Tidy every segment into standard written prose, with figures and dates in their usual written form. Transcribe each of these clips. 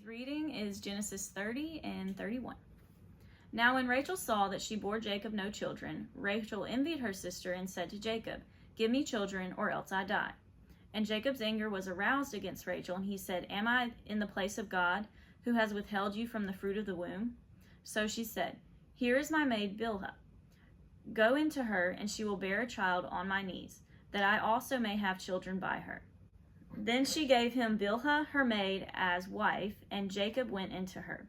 Today's reading is Genesis 30 and 31. Now when Rachel saw that she bore Jacob no children, Rachel envied her sister and said to Jacob, "Give me children, or else I die." And Jacob's anger was aroused against Rachel, and he said, "Am I in the place of God, who has withheld you from the fruit of the womb?" So she said, "Here is my maid Bilhah. Go into her, and she will bear a child on my knees, that I also may have children by her." Then she gave him Bilhah her maid as wife, and Jacob went into her.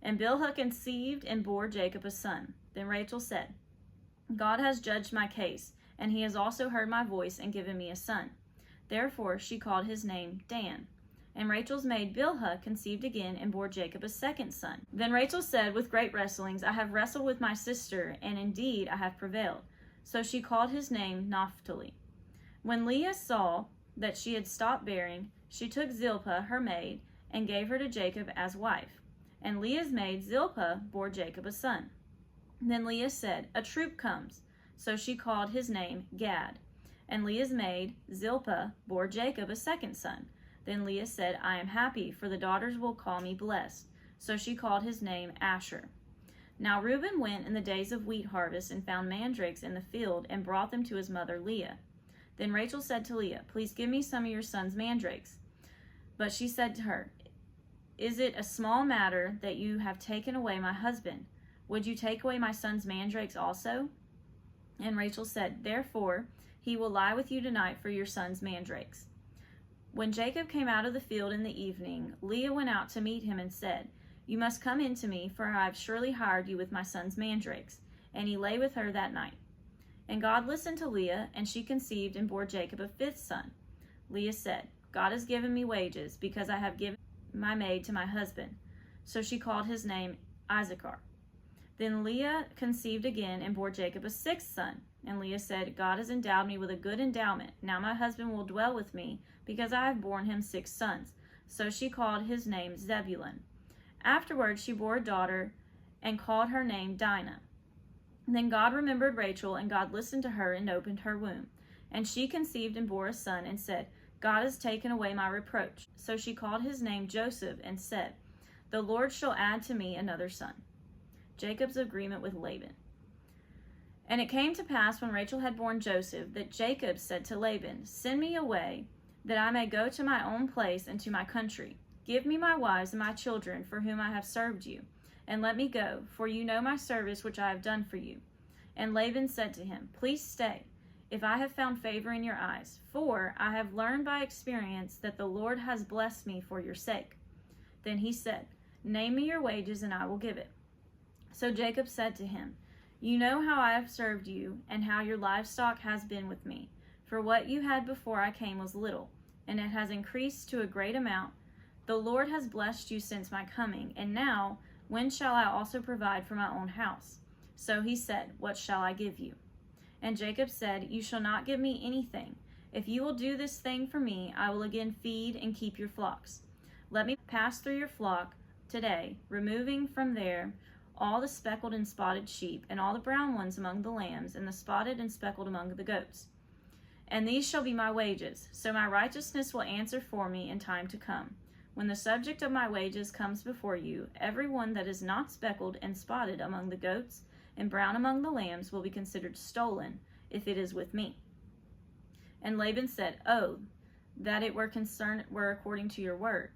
And Bilhah conceived and bore Jacob a son. Then Rachel said, "God has judged my case, and he has also heard my voice and given me a son." Therefore she called his name Dan. And Rachel's maid Bilhah conceived again and bore Jacob a second son. Then Rachel said, "With great wrestlings I have wrestled with my sister, and indeed I have prevailed." So she called his name Naphtali. When Leah saw that she had stopped bearing, she took Zilpah her maid and gave her to Jacob as wife. And Leah's maid Zilpah bore Jacob a son. Then Leah said, "A troop comes." So she called his name Gad. And Leah's maid Zilpah bore Jacob a second son. Then Leah said, "I am happy, for the daughters will call me blessed." So she called his name Asher. Now Reuben went in the days of wheat harvest and found mandrakes in the field and brought them to his mother Leah. Then Rachel said to Leah, "Please give me some of your son's mandrakes." But she said to her, "Is it a small matter that you have taken away my husband? Would you take away my son's mandrakes also?" And Rachel said, "Therefore he will lie with you tonight for your son's mandrakes." When Jacob came out of the field in the evening, Leah went out to meet him and said, "You must come in to me, for I have surely hired you with my son's mandrakes." And he lay with her that night. And God listened to Leah, and she conceived and bore Jacob a fifth son. Leah said, "God has given me wages, because I have given my maid to my husband." So she called his name Issachar. Then Leah conceived again and bore Jacob a sixth son. And Leah said, "God has endowed me with a good endowment. Now my husband will dwell with me, because I have borne him 6 sons. So she called his name Zebulun. Afterward she bore a daughter and called her name Dinah. Then God remembered Rachel, and God listened to her and opened her womb. And she conceived and bore a son and said, "God has taken away my reproach." So she called his name Joseph and said, "The Lord shall add to me another son." Jacob's agreement with Laban. And it came to pass, when Rachel had borne Joseph, that Jacob said to Laban, "Send me away, that I may go to my own place and to my country. Give me my wives and my children, for whom I have served you, and let me go, for you know my service which I have done for you." And Laban said to him, "Please stay, if I have found favor in your eyes, for I have learned by experience that the Lord has blessed me for your sake." Then he said, "Name me your wages, and I will give it." So Jacob said to him, "You know how I have served you, and how your livestock has been with me. For what you had before I came was little, and it has increased to a great amount. The Lord has blessed you since my coming, and now when shall I also provide for my own house?" So he said, "What shall I give you?" And Jacob said, "You shall not give me anything. If you will do this thing for me, I will again feed and keep your flocks. Let me pass through your flock today, removing from there all the speckled and spotted sheep, and all the brown ones among the lambs, and the spotted and speckled among the goats. And these shall be my wages. So my righteousness will answer for me in time to come. When the subject of my wages comes before you, every one that is not speckled and spotted among the goats and brown among the lambs will be considered stolen, if it is with me." And Laban said, "Oh, that it were according to your word."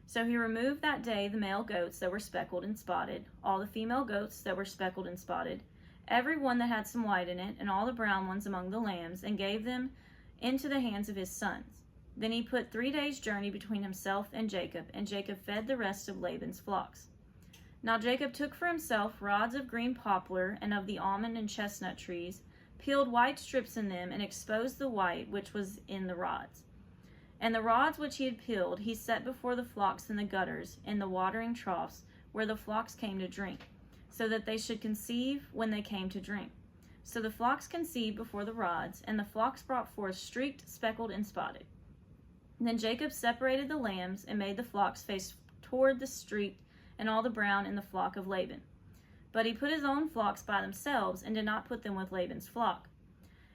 So he removed that day the male goats that were speckled and spotted, all the female goats that were speckled and spotted, every one that had some white in it, and all the brown ones among the lambs, and gave them into the hands of his sons. Then he put 3 days' journey between himself and Jacob fed the rest of Laban's flocks. Now Jacob took for himself rods of green poplar and of the almond and chestnut trees, peeled white strips in them, and exposed the white which was in the rods. And the rods which he had peeled he set before the flocks in the gutters, in the watering troughs, where the flocks came to drink, so that they should conceive when they came to drink. So the flocks conceived before the rods, and the flocks brought forth streaked, speckled, and spotted. Then Jacob separated the lambs, and made the flocks face toward the streaked, and all the brown in the flock of Laban. But he put his own flocks by themselves, and did not put them with Laban's flock.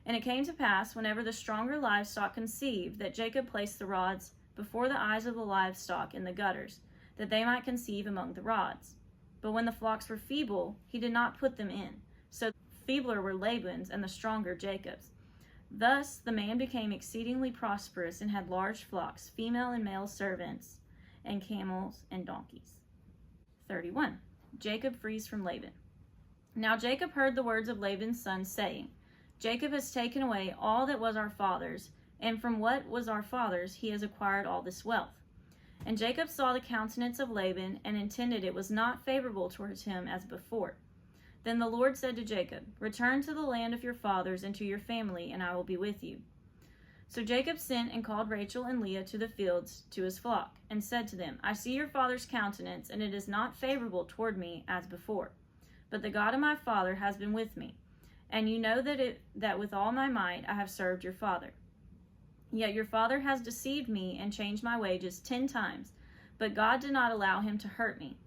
And it came to pass, whenever the stronger livestock conceived, that Jacob placed the rods before the eyes of the livestock in the gutters, that they might conceive among the rods. But when the flocks were feeble, he did not put them in. So the feebler were Laban's, and the stronger Jacob's. Thus the man became exceedingly prosperous and had large flocks, female and male servants, and camels and donkeys. 31. Jacob flees from Laban. Now Jacob heard the words of Laban's son, saying, Jacob has taken away all that was our father's, and from what was our father's he has acquired all this wealth. And Jacob saw the countenance of Laban, and intended it was not favorable towards him as before. Then the Lord said to Jacob, Return to the land of your fathers and to your family, and I will be with you. So Jacob sent and called Rachel and Leah to the fields to his flock, and said to them, I see your father's countenance, and it is not favorable toward me as before. But the God of my father has been with me, and you know that with all my might I have served your father. Yet your father has deceived me and changed my wages 10 times, but God did not allow him to hurt me.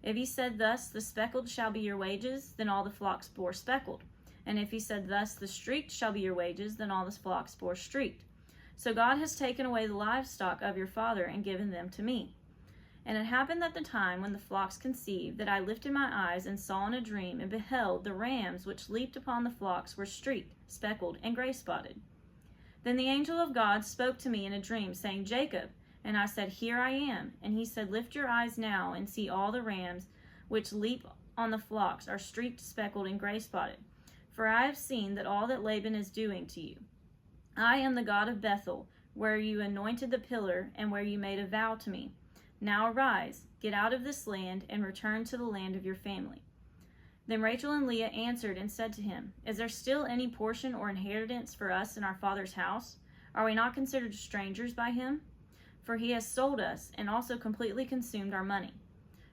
If he said thus, the speckled shall be your wages, then all the flocks bore speckled. And if he said thus, the streaked shall be your wages, then all the flocks bore streaked. So God has taken away the livestock of your father and given them to me. And it happened at the time when the flocks conceived, that I lifted my eyes and saw in a dream, and beheld, the rams which leaped upon the flocks were streaked, speckled, and gray-spotted. Then the angel of God spoke to me in a dream, saying, Jacob. And I said, Here I am. And he said, Lift your eyes now, and see all the rams which leap on the flocks are streaked, speckled, and gray-spotted. For I have seen that all that Laban is doing to you. I am the God of Bethel, where you anointed the pillar, and where you made a vow to me. Now arise, get out of this land, and return to the land of your family. Then Rachel and Leah answered and said to him, Is there still any portion or inheritance for us in our father's house? Are we not considered strangers by him? For he has sold us, and also completely consumed our money.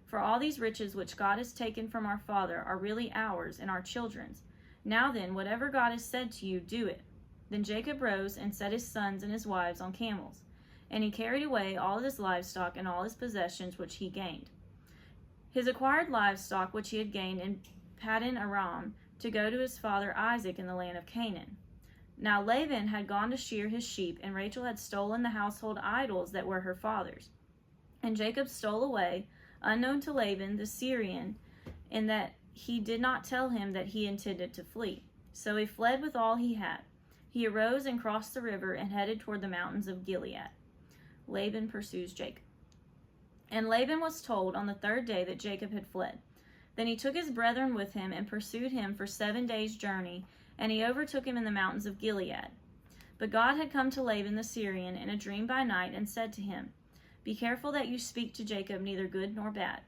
For all these riches which God has taken from our father are really ours and our children's. Now then, whatever God has said to you, do it. Then Jacob rose and set his sons and his wives on camels. And he carried away all his livestock and all his possessions which he gained. His acquired livestock which he had gained in Paddan Aram, to go to his father Isaac in the land of Canaan. Now Laban had gone to shear his sheep, and Rachel had stolen the household idols that were her father's. And Jacob stole away, unknown to Laban the Syrian, in that he did not tell him that he intended to flee. So he fled with all he had. He arose and crossed the river and headed toward the mountains of Gilead. Laban pursues Jacob. And Laban was told on the 3rd day that Jacob had fled. Then he took his brethren with him and pursued him for 7 days' journey, and he overtook him in the mountains of Gilead. But God had come to Laban the Syrian in a dream by night and said to him, Be careful that you speak to Jacob neither good nor bad.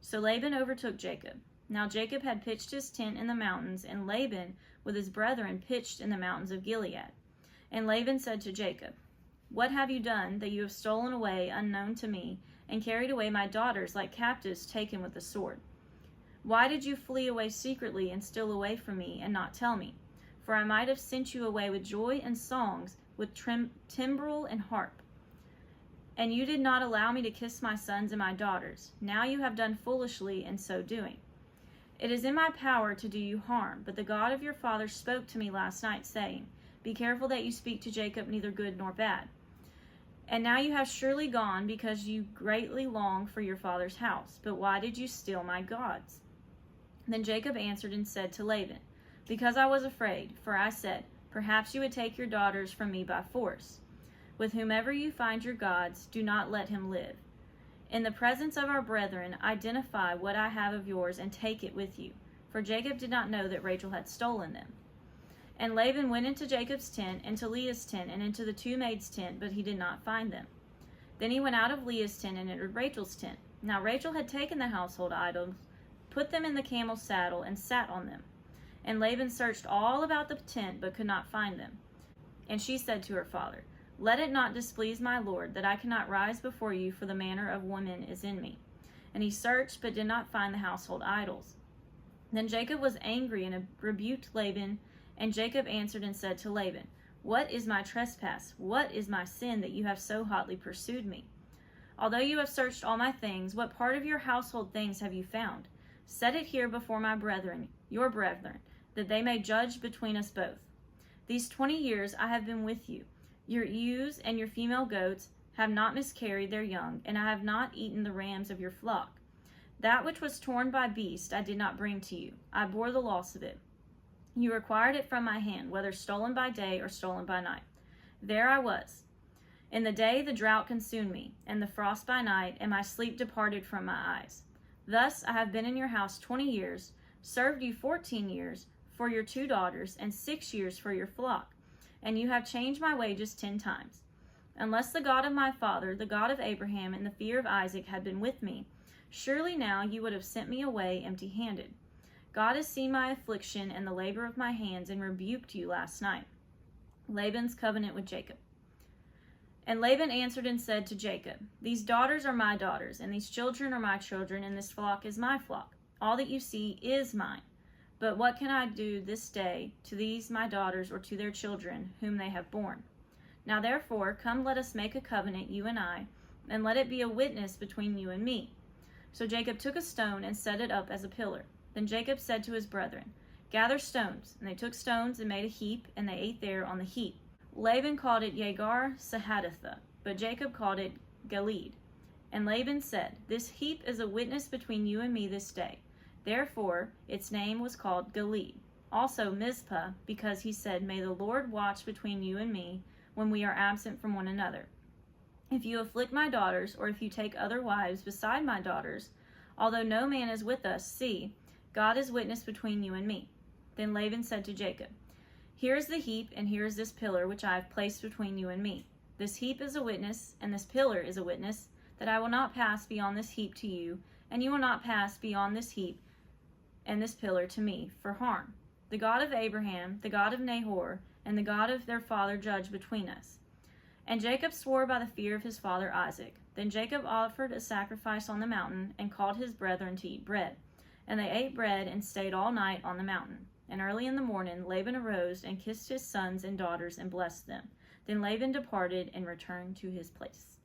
So Laban overtook Jacob. Now Jacob had pitched his tent in the mountains, and Laban with his brethren pitched in the mountains of Gilead. And Laban said to Jacob, What have you done, that you have stolen away unknown to me, and carried away my daughters like captives taken with the sword? Why did you flee away secretly and steal away from me, and not tell me? For I might have sent you away with joy and songs, with timbrel and harp. And you did not allow me to kiss my sons and my daughters. Now you have done foolishly in so doing. It is in my power to do you harm, but the God of your father spoke to me last night, saying, Be careful that you speak to Jacob neither good nor bad. And now you have surely gone, because you greatly long for your father's house. But why did you steal my gods? Then Jacob answered and said to Laban, Because I was afraid, for I said, Perhaps you would take your daughters from me by force. With whomever you find your gods, do not let him live. In the presence of our brethren, identify what I have of yours and take it with you. For Jacob did not know that Rachel had stolen them. And Laban went into Jacob's tent, into Leah's tent, and into the 2 maids' tent, but he did not find them. Then he went out of Leah's tent and entered Rachel's tent. Now Rachel had taken the household idols, put them in the camel's saddle, and sat on them. And Laban searched all about the tent, but could not find them. And she said to her father, Let it not displease my lord, that I cannot rise before you, for the manner of women is in me. And he searched, but did not find the household idols. Then Jacob was angry and rebuked Laban, and Jacob answered and said to Laban, What is my trespass? What is my sin that you have so hotly pursued me? Although you have searched all my things, what part of your household things have you found? Set it here before my brethren, your brethren, that they may judge between us both. These 20 years I have been with you. Your ewes and your female goats have not miscarried their young, and I have not eaten the rams of your flock. That which was torn by beast I did not bring to you. I bore the loss of it. You required it from my hand, whether stolen by day or stolen by night. There I was. In the day the drought consumed me, and the frost by night, and my sleep departed from my eyes. Thus I have been in your house 20 years, served you 14 years for your 2 daughters, and 6 years for your flock, and you have changed my wages 10 times. Unless the God of my father, the God of Abraham, and the fear of Isaac had been with me, surely now you would have sent me away empty-handed. God has seen my affliction and the labor of my hands, and rebuked you last night. Laban's covenant with Jacob. And Laban answered and said to Jacob, These daughters are my daughters, and these children are my children, and this flock is my flock. All that you see is mine. But what can I do this day to these my daughters, or to their children, whom they have borne? Now therefore, come, let us make a covenant, you and I, and let it be a witness between you and me. So Jacob took a stone and set it up as a pillar. Then Jacob said to his brethren, Gather stones. And they took stones and made a heap, and they ate there on the heap. Laban called it Yagar Sahadutha, but Jacob called it Gilead. And Laban said, This heap is a witness between you and me this day. Therefore its name was called Gilead. Also Mizpah, because he said, May the Lord watch between you and me when we are absent from one another. If you afflict my daughters, or if you take other wives beside my daughters, although no man is with us, see, God is witness between you and me. Then Laban said to Jacob, Here is the heap, and here is this pillar which I have placed between you and me. This heap is a witness, and this pillar is a witness, that I will not pass beyond this heap to you, and you will not pass beyond this heap and this pillar to me for harm. The God of Abraham, the God of Nahor, and the God of their father judge between us. And Jacob swore by the fear of his father Isaac. Then Jacob offered a sacrifice on the mountain, and called his brethren to eat bread. And they ate bread and stayed all night on the mountain. And early in the morning Laban arose and kissed his sons and daughters and blessed them. Then Laban departed and returned to his place.